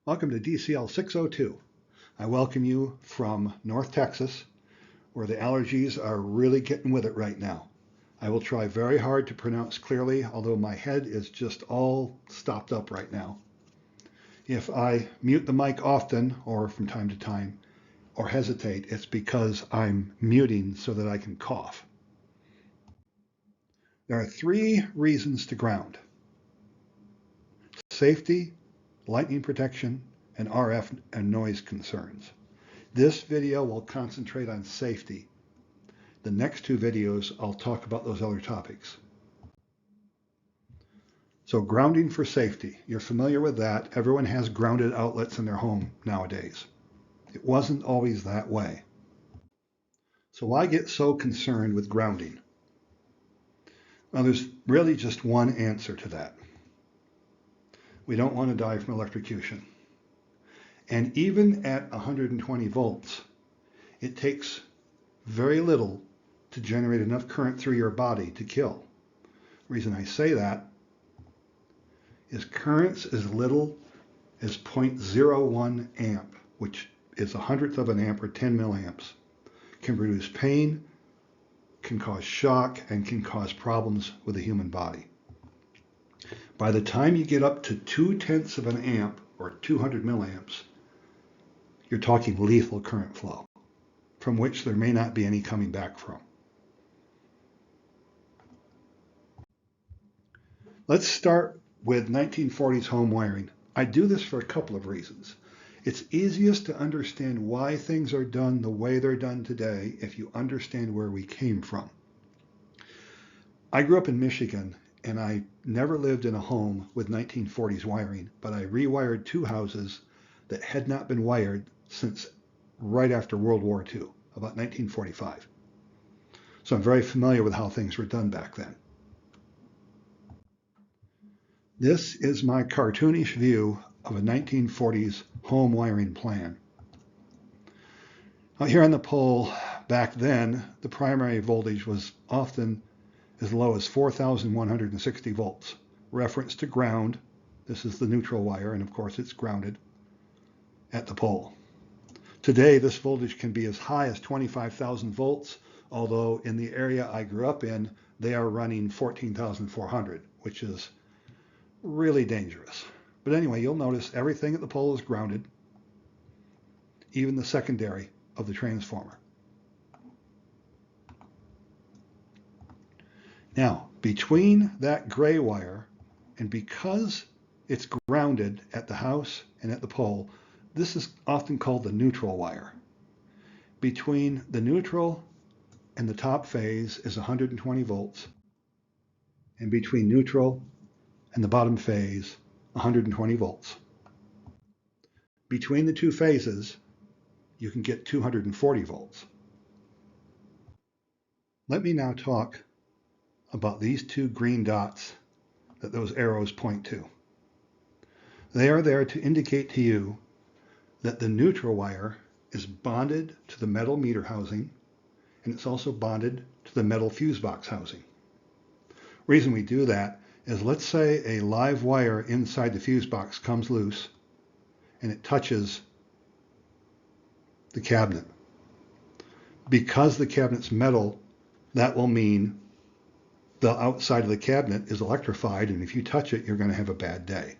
Welcome to DCL 602. I welcome you from North Texas, where the allergies are really getting with it right now. I will try very hard to pronounce clearly, although my head is just all stopped up right now. If I mute the mic often, or from time to time, or hesitate, it's because I'm muting so that I can cough. There are three reasons to ground: safety, lightning protection, and RF and noise concerns. This video will concentrate on safety. The next two videos, I'll talk about those other topics. So grounding for safety, you're familiar with that. Everyone has grounded outlets in their home nowadays. It wasn't always that way. So why get so concerned with grounding? Well, there's really just one answer to that. We don't want to die from electrocution. And even at 120 volts, it takes very little to generate enough current through your body to kill. The reason I say that is currents as little as 0.01 amp, which is a hundredth of an amp or 10 milliamps, can produce pain, can cause shock, and can cause problems with the human body. By the time you get up to 0.2 of an amp or 200 milliamps, you're talking lethal current flow, from which there may not be any coming back from. Let's start with 1940s home wiring. I do this for a couple of reasons. It's easiest to understand why things are done the way they're done today if you understand where we came from. I grew up in Michigan, and I never lived in a home with 1940s wiring, but I rewired two houses that had not been wired since right after World War II, about 1945. So I'm very familiar with how things were done back then. This is my cartoonish view of a 1940s home wiring plan. Out here on the pole, back then, the primary voltage was often as low as 4,160 volts. Reference to ground. This is the neutral wire, and of course it's grounded at the pole. Today, this voltage can be as high as 25,000 volts, although in the area I grew up in, they are running 14,400, which is really dangerous. But anyway, you'll notice everything at the pole is grounded, even the secondary of the transformer. Now, between that gray wire, and because it's grounded at the house and at the pole, this is often called the neutral wire. Between the neutral and the top phase is 120 volts, and between neutral and the bottom phase, 120 volts. Between the two phases, you can get 240 volts. Let me now talk about these two green dots that those arrows point to. They are there to indicate to you that the neutral wire is bonded to the metal meter housing, and it's also bonded to the metal fuse box housing. Reason we do that is, let's say a live wire inside the fuse box comes loose and it touches the cabinet. Because the cabinet's metal, that will mean the outside of the cabinet is electrified, and if you touch it, you're going to have a bad day.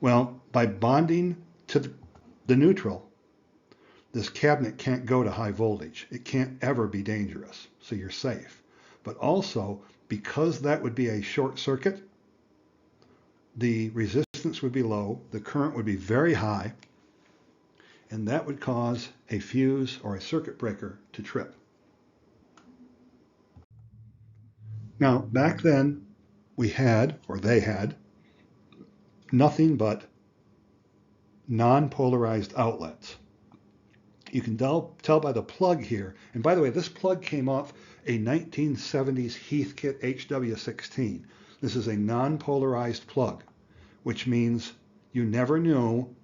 Well, by bonding to the neutral, this cabinet can't go to high voltage. It can't ever be dangerous, so you're safe. But also, because that would be a short circuit, the resistance would be low, the current would be very high, and that would cause a fuse or a circuit breaker to trip. Now, back then, we had, or they had, nothing but non-polarized outlets. You can tell by the plug here, and by the way, this plug came off a 1970s Heathkit HW16. This is a non-polarized plug, which means you never knew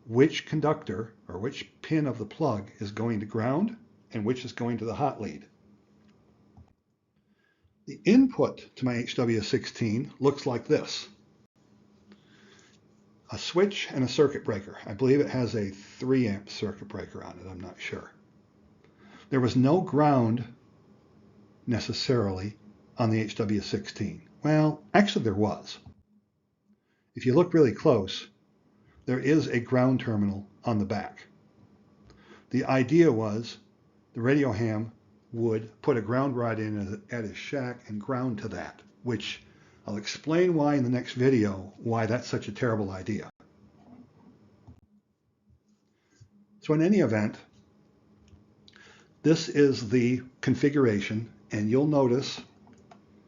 which conductor or which pin of the plug is going to ground and which is going to the hot lead. The input to my HW16 looks like this. a switch and a circuit breaker. I believe it has a 3 amp circuit breaker on it. I'm not sure. There was no ground necessarily on the HW16. Well, actually there was. If you look really close, there is a ground terminal on the back. The idea was the radio ham would put a ground rod in at his shack and ground to that, which I'll explain why in the next video, why that's such a terrible idea. So in any event, this is the configuration, and you'll notice,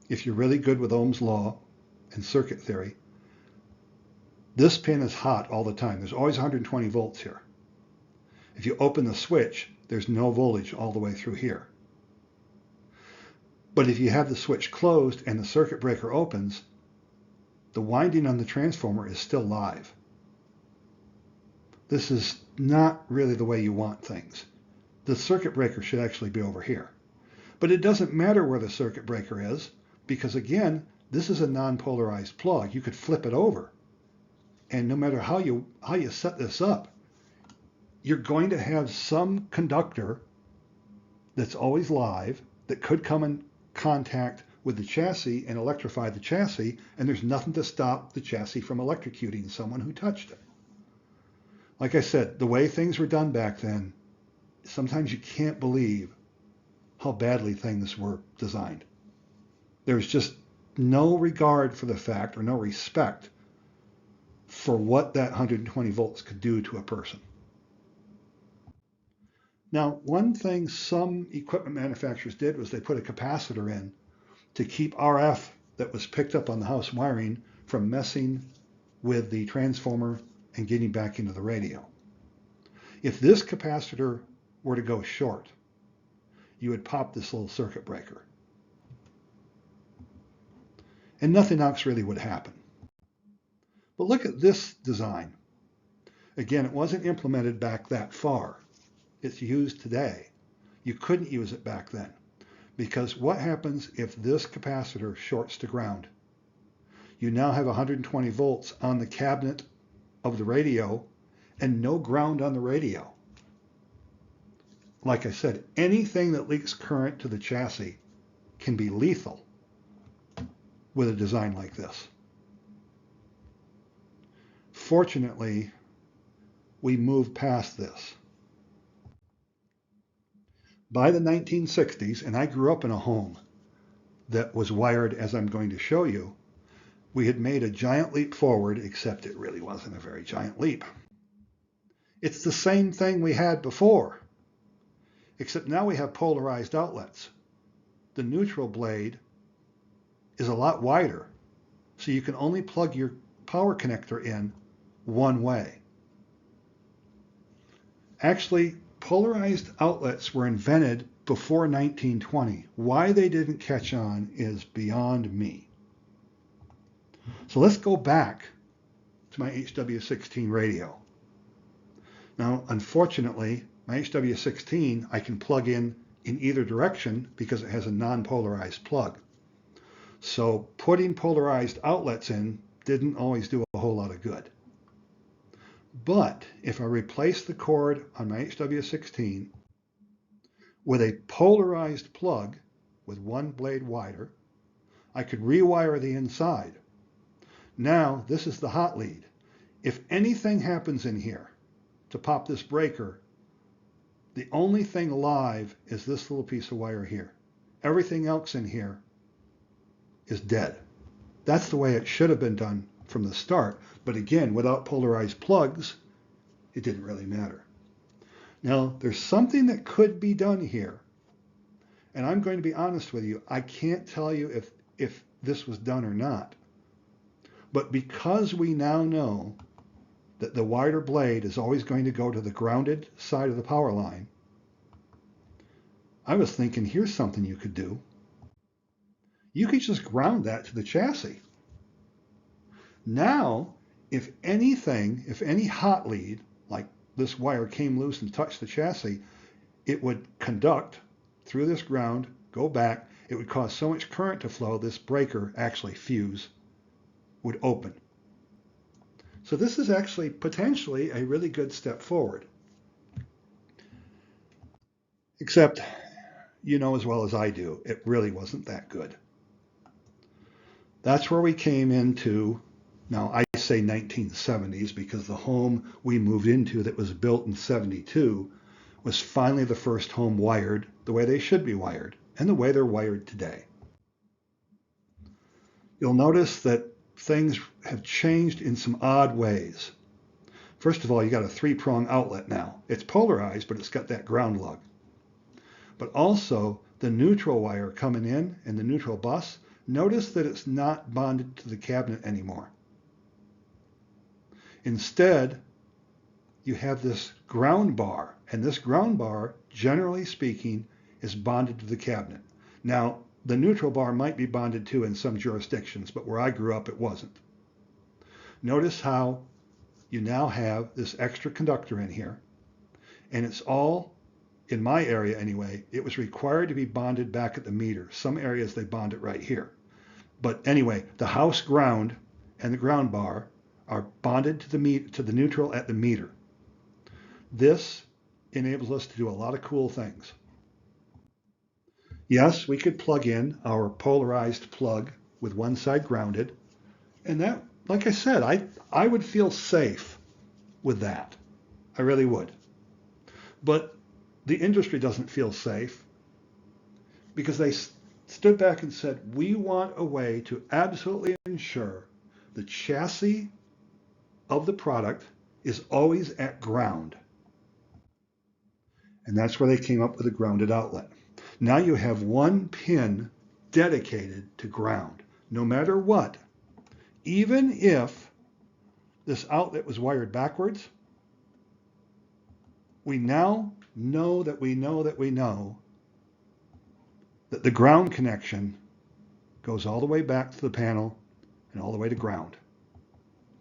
if you're really good with Ohm's law and circuit theory, this pin is hot all the time. There's always 120 volts here. If you open the switch, there's no voltage all the way through here. But if you have the switch closed and the circuit breaker opens, the winding on the transformer is still live. This is not really the way you want things. The circuit breaker should actually be over here. But it doesn't matter where the circuit breaker is, because again, this is a non-polarized plug. You could flip it over. And no matter how you set this up, you're going to have some conductor that's always live that could come in contact with the chassis and electrify the chassis, and there's nothing to stop the chassis from electrocuting someone who touched it. Like I said, the way things were done back then, sometimes you can't believe how badly things were designed. There's just no regard for the fact, or no respect for what that 120 volts could do to a person. Now, one thing some equipment manufacturers did was they put a capacitor in to keep RF that was picked up on the house wiring from messing with the transformer and getting back into the radio. If this capacitor were to go short, you would pop this little circuit breaker. And nothing else really would happen. But look at this design. Again, it wasn't implemented back that far. It's used today. You couldn't use it back then, because what happens if this capacitor shorts to ground? You now have 120 volts on the cabinet of the radio and no ground on the radio. Like I said, anything that leaks current to the chassis can be lethal with a design like this. Fortunately, we moved past this. By the 1960s, and I grew up in a home that was wired as I'm going to show you, we had made a giant leap forward, except it really wasn't a very giant leap. It's the same thing we had before, except now we have polarized outlets. The neutral blade is a lot wider, so you can only plug your power connector in one way. Actually, polarized outlets were invented before 1920. Why they didn't catch on is beyond me. So let's go back to my HW16 radio. Now, unfortunately, my HW16 I can plug in either direction because it has a non-polarized plug. So putting polarized outlets in didn't always do a whole lot of good. But if I replace the cord on my HW16 with a polarized plug with one blade wider, I could rewire the inside. Now, this is the hot lead. If anything happens in here to pop this breaker, the only thing alive is this little piece of wire here. Everything else in here is dead. That's the way it should have been done from the start. But again, without polarized plugs, it didn't really matter. Now, there's something that could be done here. And I'm going to be honest with you, I can't tell you if this was done or not. But because we now know that the wider blade is always going to go to the grounded side of the power line, I was thinking, here's something you could do. You could just ground that to the chassis. Now, if any hot lead, like this wire came loose and touched the chassis, it would conduct through this ground, go back. It would cause so much current to flow, this breaker, actually fuse, would open. So this is actually potentially a really good step forward. Except, you know as well as I do, it really wasn't that good. That's where we came into, now I say 1970s because the home we moved into that was built in 72 was finally the first home wired the way they should be wired and the way they're wired today. You'll notice that things have changed in some odd ways. First of all, you got a 3-prong outlet now. It's polarized, but it's got that ground lug. But also the neutral wire coming in and the neutral bus, notice that it's not bonded to the cabinet anymore. Instead, you have this ground bar, and this ground bar, generally speaking, is bonded to the cabinet. Now, the neutral bar might be bonded to in some jurisdictions, but where I grew up, it wasn't. Notice how you now have this extra conductor in here, and it's all, in my area anyway, it was required to be bonded back at the meter. Some areas they bond it right here. But anyway, the house ground and the ground bar are bonded to the neutral at the meter. This enables us to do a lot of cool things. Yes, we could plug in our polarized plug with one side grounded, and that, like I said, I would feel safe with that. I really would. But the industry doesn't feel safe because they stood back and said, we want a way to absolutely ensure the chassis of the product is always at ground. And that's where they came up with a grounded outlet. Now you have one pin dedicated to ground, no matter what. Even if this outlet was wired backwards, we now know that we know that we know that the ground connection goes all the way back to the panel and all the way to ground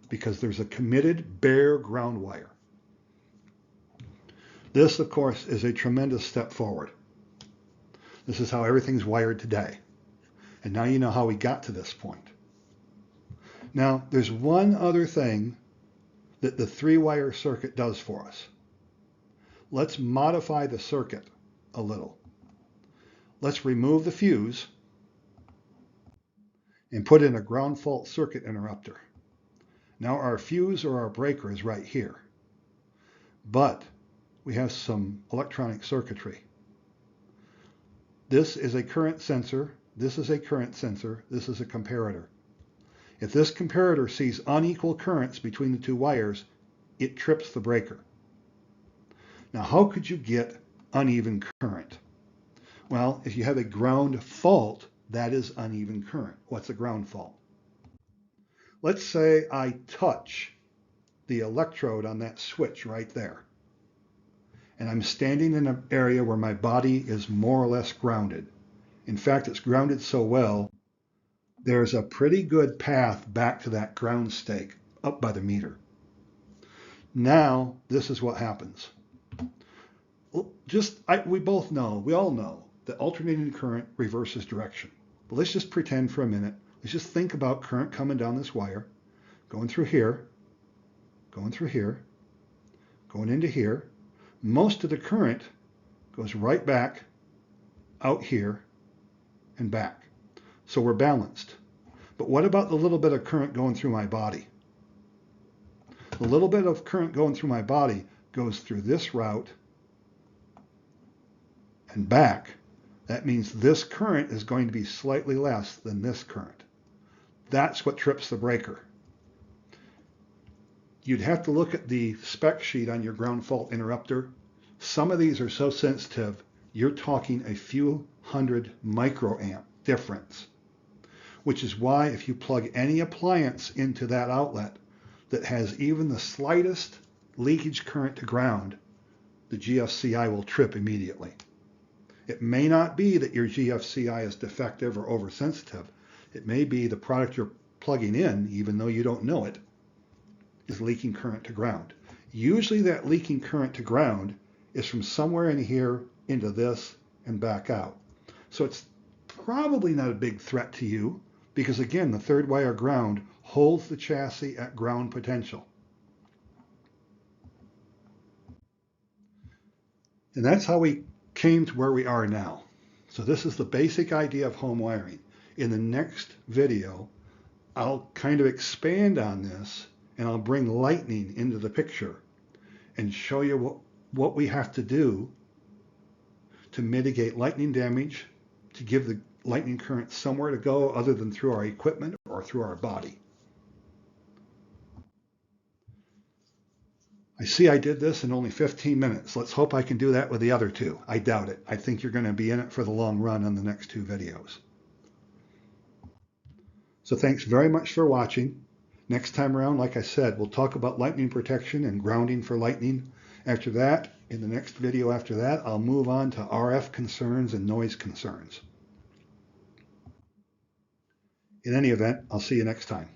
because there's a committed bare ground wire. This, of course, is a tremendous step forward. This is how everything's wired today. And now you know how we got to this point. Now, there's one other thing that the 3-wire circuit does for us. Let's modify the circuit a little. Let's remove the fuse and put in a ground fault circuit interrupter. Now our fuse or our breaker is right here, but we have some electronic circuitry. This is a current sensor, this is a current sensor, this is a comparator. If this comparator sees unequal currents between the 2 wires, it trips the breaker. Now, how could you get uneven current? Well, if you have a ground fault, that is uneven current. What's a ground fault? Let's say I touch the electrode on that switch right there, and I'm standing in an area where my body is more or less grounded. In fact, it's grounded so well, there's a pretty good path back to that ground stake up by the meter. Now, this is what happens. We all know that alternating current reverses direction. But let's just pretend for a minute. Let's just think about current coming down this wire, going through here, going through here, going into here. Most of the current goes right back out here and back. So we're balanced. But what about the little bit of current going through my body? The little bit of current going through my body goes through this route and back. That means this current is going to be slightly less than this current. That's what trips the breaker. You'd have to look at the spec sheet on your ground fault interrupter. Some of these are so sensitive, you're talking a few hundred microamp difference, which is why if you plug any appliance into that outlet that has even the slightest leakage current to ground, the GFCI will trip immediately. It may not be that your GFCI is defective or oversensitive. It may be the product you're plugging in, even though you don't know it, is leaking current to ground. Usually that leaking current to ground is from somewhere in here into this and back out. So it's probably not a big threat to you because again, the 3rd wire ground holds the chassis at ground potential. And that's how we came to where we are now. So this is the basic idea of home wiring. In the next video, I'll kind of expand on this and I'll bring lightning into the picture and show you what we have to do to mitigate lightning damage, to give the lightning current somewhere to go other than through our equipment or through our body. I see I did this in only 15 minutes. Let's hope I can do that with the other two. I doubt it. I think you're going to be in it for the long run on the next two videos. So thanks very much for watching. Next time around, like I said, we'll talk about lightning protection and grounding for lightning. After that, in the next video after that, I'll move on to RF concerns and noise concerns. In any event, I'll see you next time.